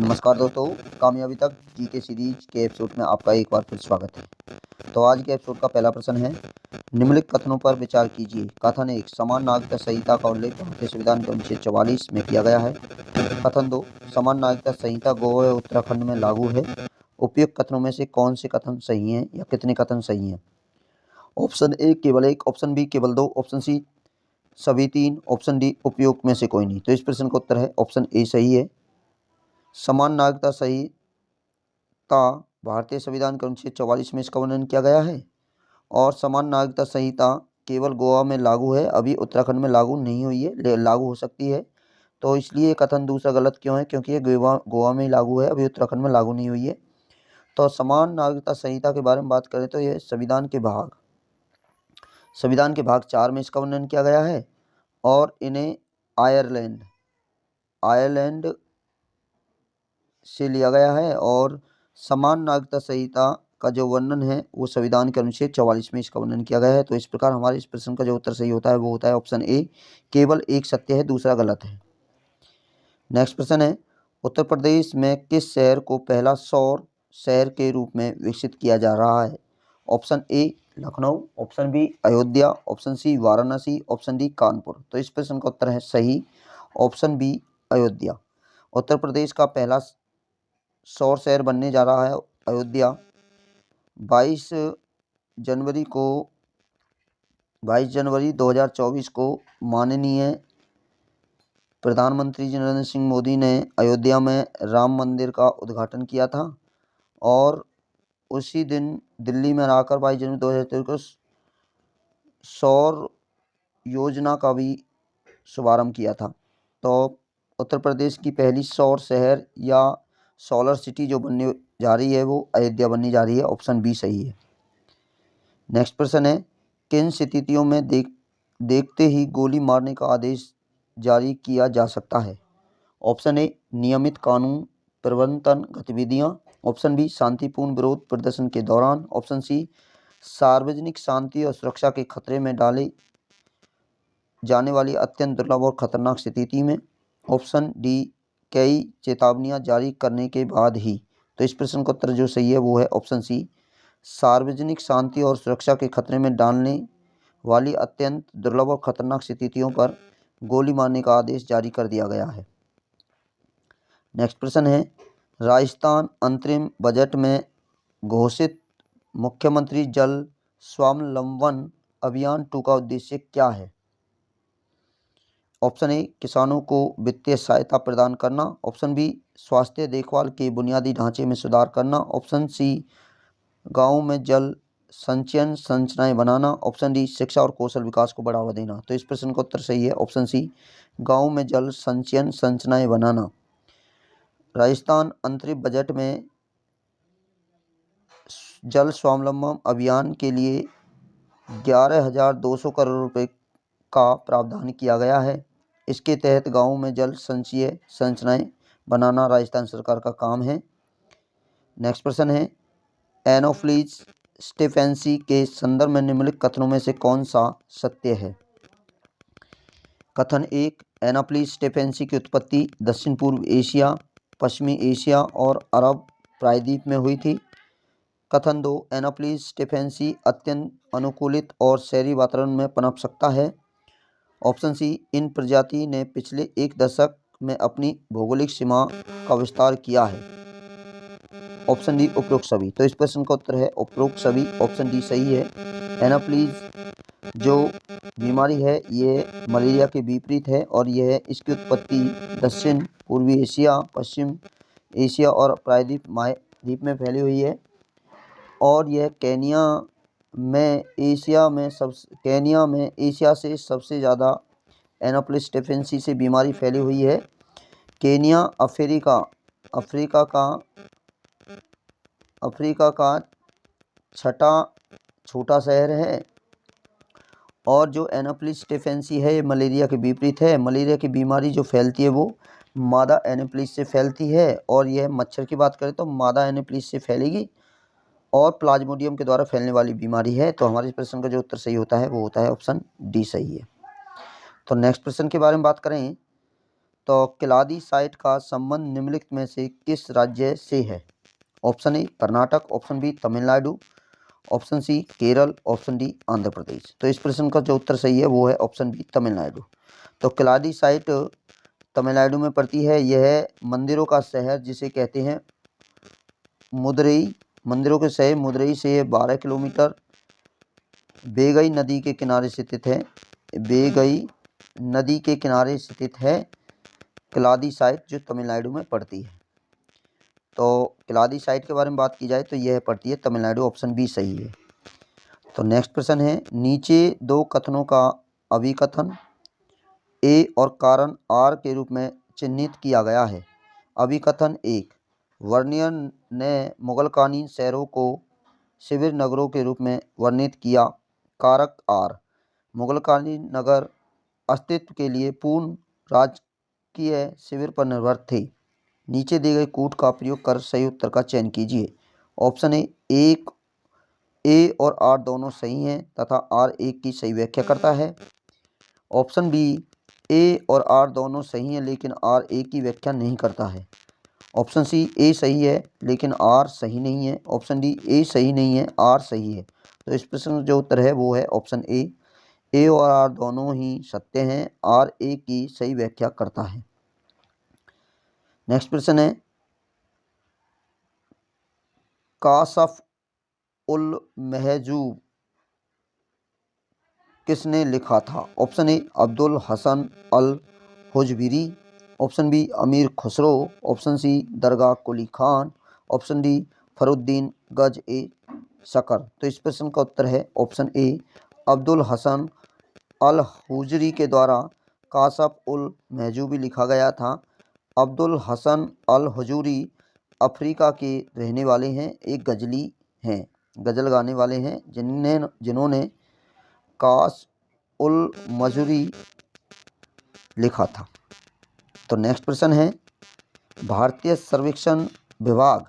नमस्कार दोस्तों, कामयाबी तक जीके सीरीज के एपिसोड में आपका एक बार फिर स्वागत है। तो आज के एपिसोड का पहला प्रश्न है, निम्नलिखित कथनों पर विचार कीजिए। कथन 1, समान नागरिकता संहिता का उल्लेख भारतीय संविधान के अनुच्छेद 44 में किया गया है। कथन 2, समान नागरिकता संहिता गोवा व उत्तराखंड में लागू है। उपयुक्त कथनों में से कौन से कथन सही हैं या कितने कथन सही हैं? ऑप्शन ए केवल 1, ऑप्शन बी केवल 2, ऑप्शन सी सभी 3, ऑप्शन डी उपयुक्त में से कोई नहीं। तो इस प्रश्न का उत्तर है ऑप्शन ए सही है। समान नागरिकता संहिता भारतीय संविधान के अनुच्छेद 44 में इसका वर्णन किया गया है और समान नागरिकता संहिता केवल गोवा में लागू है, अभी उत्तराखंड में लागू नहीं हुई है, लागू हो सकती है। तो इसलिए कथन दूसरा गलत क्यों है? क्योंकि ये गोवा में ही लागू है, अभी उत्तराखंड में लागू नहीं हुई है। तो समान नागरिकता संहिता के बारे में बात करें तो ये संविधान के भाग 4 में इसका वर्णन किया गया है और इन्हें आयरलैंड से लिया गया है। और समान नागरिकता संहिता का जो वर्णन है वो संविधान के अनुच्छेद 44 में इसका वर्णन किया गया है। तो इस प्रकार हमारे इस प्रश्न का जो उत्तर सही होता है वो होता है ऑप्शन ए, केवल एक सत्य है, दूसरा गलत है। नेक्स्ट प्रश्न है, उत्तर प्रदेश में किस शहर को पहला सौर शहर के रूप में विकसित किया जा रहा है? Option A Lucknow, option B Ayodhya, option C Varanasi, option D Kanpur. तो इस प्रश्न का उत्तर है सही ऑप्शन बी अयोध्या। उत्तर प्रदेश का पहला सौर शहर बनने जा रहा है अयोध्या। 22 जनवरी 2024 को माननीय प्रधानमंत्री जी नरेंद्र सिंह मोदी ने अयोध्या में राम मंदिर का उद्घाटन किया था और उसी दिन दिल्ली में आकर 22 जनवरी 2023 को सौर योजना का भी शुभारंभ किया था। तो उत्तर प्रदेश की पहली सौर शहर या सोलर सिटी जो बनने जा रही है वो अयोध्या बनने जा रही है, ऑप्शन बी सही है। नेक्स्ट प्रश्न है, किन स्थितियों में देखते ही गोली मारने का आदेश जारी किया जा सकता है? ऑप्शन ए नियमित कानून प्रवर्तन गतिविधियां, ऑप्शन बी शांतिपूर्ण विरोध प्रदर्शन के दौरान, ऑप्शन सी सार्वजनिक शांति और सुरक्षा के खतरे में डाले जाने वाली अत्यंत दुर्लभ और खतरनाक स्थिति में, ऑप्शन डी कई चेतावनियां जारी करने के बाद ही। तो इस प्रश्न का उत्तर जो सही है वो है ऑप्शन सी, सार्वजनिक शांति और सुरक्षा के खतरे में डालने वाली अत्यंत दुर्लभ और खतरनाक स्थितियों पर गोली मारने का आदेश जारी कर दिया गया है। नेक्स्ट प्रश्न है, राजस्थान अंतरिम बजट में घोषित मुख्यमंत्री जल स्वावलंबन अभियान 2 का उद्देश्य क्या है? ऑप्शन ए किसानों को वित्तीय सहायता प्रदान करना, ऑप्शन बी स्वास्थ्य देखभाल के बुनियादी ढांचे में सुधार करना, ऑप्शन सी गाँव में जल संचयन संरचनाएं बनाना, ऑप्शन डी शिक्षा और कौशल विकास को बढ़ावा देना। तो इस प्रश्न का उत्तर सही है ऑप्शन सी, गाँव में जल संचयन संरचनाएं बनाना। राजस्थान अंतरिम बजट में जल स्वावलंबन अभियान के लिए 11,200 करोड़ रुपए का प्रावधान किया गया है। इसके तहत गाँव में जल संचय संरचनाएं बनाना राजस्थान सरकार का काम है। नेक्स्ट प्रश्न है, एनोफ्लिस स्टेफेंसी के संदर्भ में निम्नलिखित कथनों में से कौन सा सत्य है? कथन 1, एनोफ्लिस स्टेफेंसी की उत्पत्ति दक्षिण पूर्व एशिया, पश्चिमी एशिया और अरब प्रायद्वीप में हुई थी। कथन 2, एनोफ्लिस स्टेफेंसी अत्यंत अनुकूलित और शहरी वातावरण में पनप सकता है। ऑप्शन सी, इन प्रजाति ने पिछले 1 दशक में अपनी भौगोलिक सीमा का विस्तार किया है। ऑप्शन डी उपरोक्त सभी। तो इस प्रश्न का उत्तर है उपरोक्त सभी, ऑप्शन डी सही है। एनोफ्लिस जो बीमारी है ये मलेरिया के विपरीत है और इसकी उत्पत्ति दक्षिण पूर्वी एशिया, पश्चिम एशिया और प्रायद्वीप महाद्वीप में फैली हुई है और यह केनिया में एशिया से सबसे ज़्यादा एनोफ्लिस स्टेफेंसी से बीमारी फैली हुई है। केनिया अफ्रीका का छठा छोटा शहर है और जो एनोफ्लिस स्टेफेंसी है ये मलेरिया के विपरीत है। मलेरिया की बीमारी जो फैलती है वो मादा एनोफ्लिस से फैलती है और यह मच्छर की बात करें तो मादा एनोफ्लिस से फैलेगी और प्लाज्मोडियम के द्वारा फैलने वाली बीमारी है। तो हमारे इस प्रश्न का जो उत्तर सही होता है वो होता है ऑप्शन डी सही है। तो नेक्स्ट प्रश्न के बारे में बात करें तो किलादी साइट का संबंध निम्नलिखित में से किस राज्य से है? Option A Karnataka, option B Tamil Nadu, option C Kerala, option D Andhra Pradesh. तो इस प्रश्न का जो उत्तर सही है वो है ऑप्शन बी तमिलनाडु। तो किलादी साइट तमिलनाडु में पड़ती है। यह मंदिरों का शहर जिसे कहते हैं मदुरई, मंदिरों के शहर मदुरई से 12 किलोमीटर वेगई नदी के किनारे स्थित है। वेगई नदी के किनारे स्थित है किलादी साइट, जो तमिलनाडु में पड़ती है। तो किलादी साइट के बारे में बात की जाए तो यह पड़ती है तमिलनाडु, ऑप्शन बी सही है। तो नेक्स्ट प्रश्न है, नीचे दो कथनों का अभिकथन ए और कारण आर के रूप में चिन्हित किया गया है। अभिकथन एक, वर्नियर ने मुगलकालीन शहरों को शिविर नगरों के रूप में वर्णित किया। कारक आर, मुगलकालीन नगर अस्तित्व के लिए पूर्ण राजकीय शिविर पर निर्भर थे। नीचे दिए गए कूट का प्रयोग कर सही उत्तर का चयन कीजिए। ऑप्शन ए, एक ए और आर दोनों सही हैं तथा आर एक की सही व्याख्या करता है। ऑप्शन बी, ए और आर दोनों सही हैं लेकिन आर एक की व्याख्या नहीं करता है। ऑप्शन सी, ए सही है लेकिन आर सही नहीं है। ऑप्शन डी, ए सही नहीं है आर सही है। तो इस प्रश्न का जो उत्तर है वो है ऑप्शन ए और आर दोनों ही सत्य हैं, आर ए की सही व्याख्या करता है। नेक्स्ट प्रश्न है, कासफ उल महजूब किसने लिखा था? Option A Abdul Hasan al Hujwiri, option B Amir Khusro, option C Dargah Quli Khan, option D Fariduddin Ganj e Shakar. तो इस प्रश्न का उत्तर है ऑप्शन ए अब्दुल हसन अल हुजरी के द्वारा कासफ उल महजूबी लिखा गया था। अब्दुल हसन अल हुजूरी अफ्रीका के रहने वाले हैं, एक गजली हैं, गज़ल गाने वाले हैं जिन्होंने कास उल मजूरी लिखा था। तो नेक्स्ट प्रश्न है, भारतीय सर्वेक्षण विभाग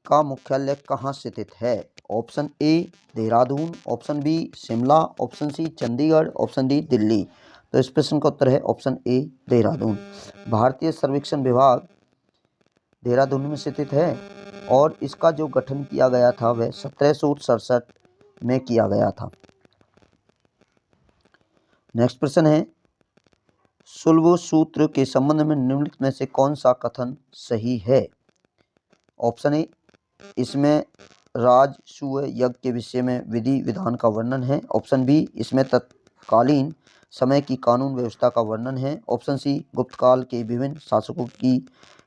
का मुख्यालय कहाँ स्थित है? Option A Dehradun, option B Shimla, option C Chandigarh, option D Delhi. तो इस प्रश्न का उत्तर है ऑप्शन ए देहरादून। भारतीय सर्वेक्षण विभाग देहरादून में स्थित है और इसका जो गठन किया गया था वह 1767 में किया गया था। नेक्स्ट प्रश्न है, सुलभ सूत्र के संबंध में निम्नलिखित में से कौन सा कथन सही है? ऑप्शन ए, इसमें राजसूय यज्ञ के विषय में विधि विधान का वर्णन है। ऑप्शन बी, इसमें तत्कालीन समय की कानून व्यवस्था का वर्णन है। ऑप्शन सी, गुप्तकाल के विभिन्न शासकों की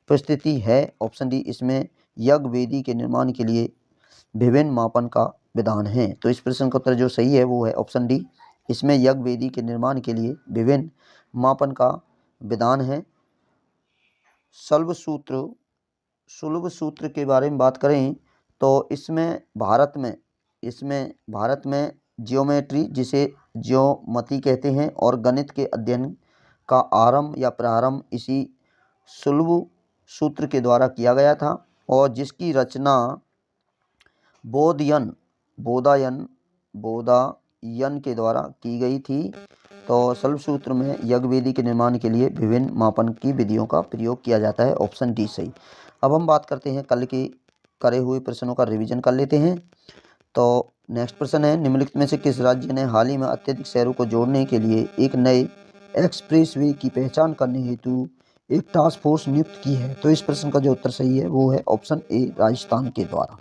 परिस्थिति है। ऑप्शन डी, इसमें यज्ञ वेदी के निर्माण के लिए विभिन्न मापन का विधान है। तो इस प्रश्न का उत्तर जो सही है वो है ऑप्शन डी, इसमें यज्ञ वेदी के निर्माण के लिए विभिन्न मापन का विधान है। सुलभ सूत्र के बारे में बात करें तो इसमें भारत में जियोमेट्री, जिसे ज्योमति कहते हैं, और गणित के अध्ययन का आरंभ या प्रारंभ इसी सुलभ सूत्र के द्वारा किया गया था और जिसकी रचना बोधायन के द्वारा की गई थी। तो सुलभ सूत्र में यज्ञ वेदी के निर्माण के लिए विभिन्न मापन की विधियों का प्रयोग किया जाता है। ऑप्शन डी सही। अब हम बात करते हैं कल के करे हुए प्रश्नों का रिवीजन कर लेते हैं। तो नेक्स्ट प्रश्न है, निम्नलिखित में से किस राज्य ने हाल ही में अत्यधिक शहरों को जोड़ने के लिए एक नए एक्सप्रेसवे की पहचान करने हेतु एक टास्क फोर्स नियुक्त की है? तो इस प्रश्न का जो उत्तर सही है वो है ऑप्शन ए राजस्थान के द्वारा।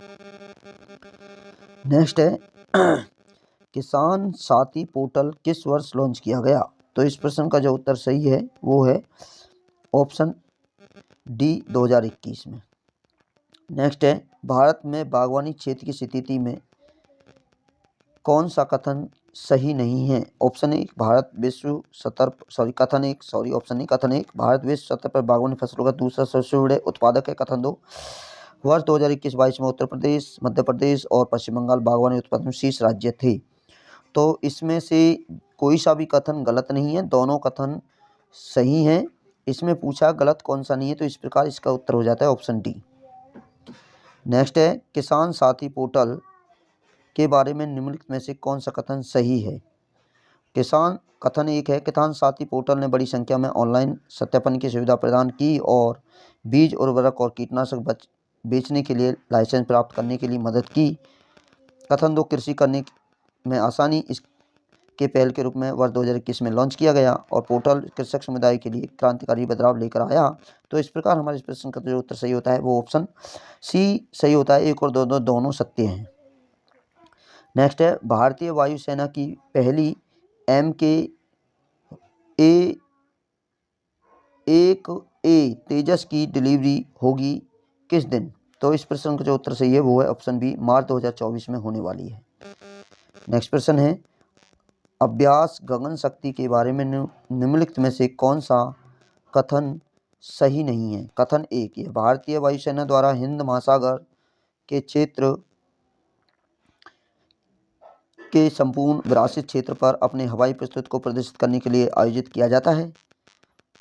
नेक्स्ट है, किसान साथी पोर्टल किस वर्ष लॉन्च किया गया? तो इस प्रश्न का जो उत्तर सही है वो है ऑप्शन डी 2021 में। नेक्स्ट है, भारत में बागवानी क्षेत्र की स्थिति में कौन सा कथन सही नहीं है? ऑप्शन ए, भारत विश्व स्तर कथन एक भारत विश्व स्तर पर बागवानी फसलों का दूसरा सबसे बड़े उत्पादक है। कथन 2, वर्ष 2021-22 में उत्तर प्रदेश, मध्य प्रदेश और पश्चिम बंगाल बागवानी उत्पादन में शीर्ष राज्य थे। तो इसमें से कोई सा भी कथन गलत नहीं है, दोनों कथन सही हैं। इसमें पूछा गलत कौन सा नहीं है, तो इस प्रकार इसका उत्तर हो जाता है ऑप्शन डी। नेक्स्ट है, किसान साथी पोर्टल के बारे में निम्नलिखित में से कौन सा कथन सही है? किसान कथन एक है, किसान साथी पोर्टल ने बड़ी संख्या में ऑनलाइन सत्यापन की सुविधा प्रदान की और बीज, उर्वरक और कीटनाशक बेचने के लिए लाइसेंस प्राप्त करने के लिए मदद की। कथन दो, कृषि करने में आसानी इसके पहल के रूप में वर्ष 2021 में लॉन्च किया गया और पोर्टल कृषक समुदाय के लिए क्रांतिकारी बदलाव लेकर आया। तो इस प्रकार हमारे इस प्रश्न का जो उत्तर सही होता है वो ऑप्शन सी सही होता है। 1 और 2 दोनों सत्य हैं। नेक्स्ट है, भारतीय वायुसेना की पहली MK-1A तेजस की डिलीवरी होगी किस दिन? तो इस प्रश्न का जो उत्तर सही है वो है ऑप्शन बी, मार्च 2024 में होने वाली है। नेक्स्ट प्रश्न है, अभ्यास गगन शक्ति के बारे में निम्नलिखित में से कौन सा कथन सही नहीं है? कथन एक, ये भारतीय वायुसेना द्वारा हिंद महासागर के क्षेत्र के संपूर्ण विरासित क्षेत्र पर अपने हवाई प्रस्तुति को प्रदर्शित करने के लिए आयोजित किया जाता है।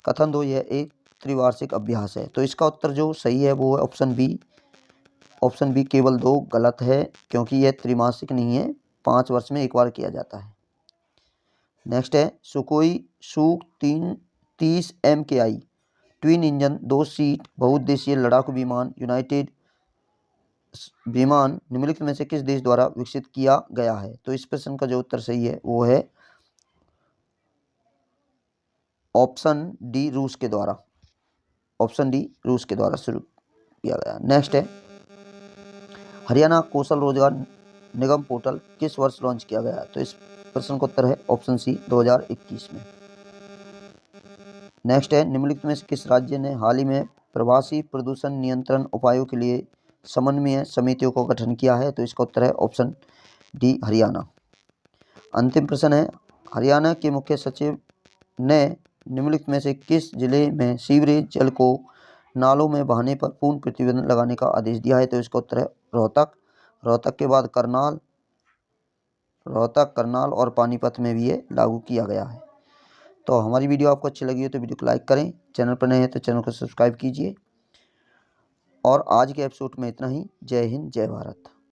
कथन दो, यह एक त्रिवार्षिक अभ्यास है। तो इसका उत्तर जो सही है वो है ऑप्शन बी। ऑप्शन बी केवल 2 गलत है क्योंकि यह त्रिमासिक नहीं है, 5 वर्ष में एक बार किया जाता है। नेक्स्ट है, सुकोई Su-30 MKI twin engine 2 seat बहुउद्देशीय लड़ाकू विमान यूनाइटेड विमान निम्नलिखित में से किस देश द्वारा विकसित किया गया है? तो इस प्रश्न का जो उत्तर सही है वो है ऑप्शन डी, रूस के द्वारा। ऑप्शन डी, रूस के द्वारा शुरू किया गया। नेक्स्ट है, हरियाणा कौशल रोजगार निगम पोर्टल किस वर्ष लॉन्च किया गया? तो इस प्रश्न का उत्तर है ऑप्शन सी, 2021 में। नेक्स्ट है, निम्नलिखित में से किस राज्य ने हाल ही में प्रवासी प्रदूषण नियंत्रण उपायों के लिए समन्वय समितियों को गठन किया है? तो इसका उत्तर है ऑप्शन डी, हरियाणा। अंतिम प्रश्न है, हरियाणा के मुख्य सचिव ने निम्नलिखित में से किस जिले में सीवरेज जल को नालों में बहाने पर पूर्ण प्रतिबंध लगाने का आदेश दिया है? तो इसका उत्तर है रोहतक। रोहतक के बाद करनाल और पानीपत में भी ये लागू किया गया है। तो हमारी वीडियो आपको अच्छी लगी हो तो वीडियो को लाइक करें, चैनल पर नए हैं तो चैनल को सब्सक्राइब कीजिए। और आज के एपिसोड में इतना ही। जय हिंद, जय भारत।